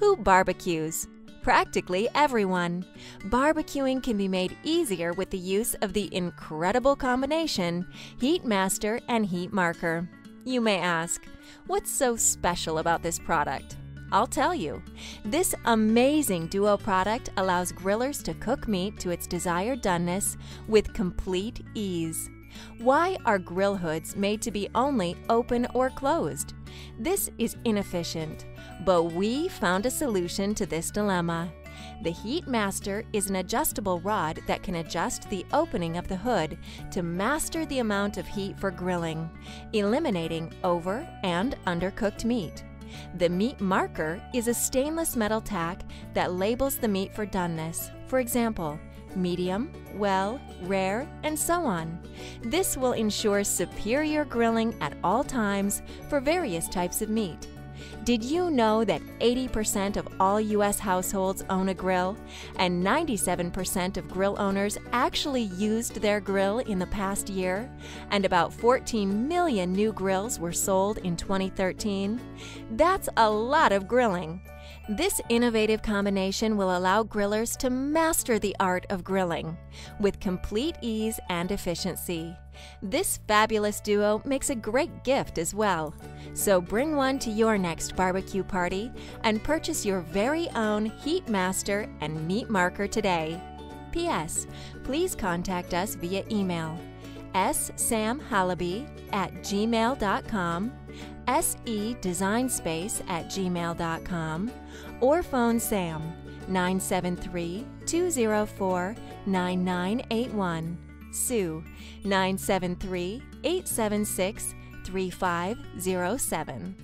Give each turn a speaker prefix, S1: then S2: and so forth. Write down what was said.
S1: Who barbecues? Practically everyone. Barbecuing can be made easier with the use of the incredible combination HeatMaster and HeatMarker. You may ask, what's so special about this product? I'll tell you. This amazing duo product allows grillers to cook meat to its desired doneness with complete ease. Why are grill hoods made to be only open or closed? This is inefficient, but we found a solution to this dilemma. The HeatMaster is an adjustable rod that can adjust the opening of the hood to master the amount of heat for grilling, eliminating over and undercooked meat. The HeatMarker is a stainless metal tack that labels the meat for doneness, for example, medium, well, rare, and so on. This will ensure superior grilling at all times for various types of meat. Did you know that 80% of all U.S. households own a grill, and 97% of grill owners actually used their grill in the past year, and about 14 million new grills were sold in 2013? That's a lot of grilling. This innovative combination will allow grillers to master the art of grilling with complete ease and efficiency. This fabulous duo makes a great gift as well. So bring one to your next barbecue party and purchase your very own HeatMaster and HeatMarker today. P.S. Please contact us via email ssamhalaby@gmail.com, sedesignspace@gmail.com, or phone Sam 973-204-9981, Sue 973-876-3507.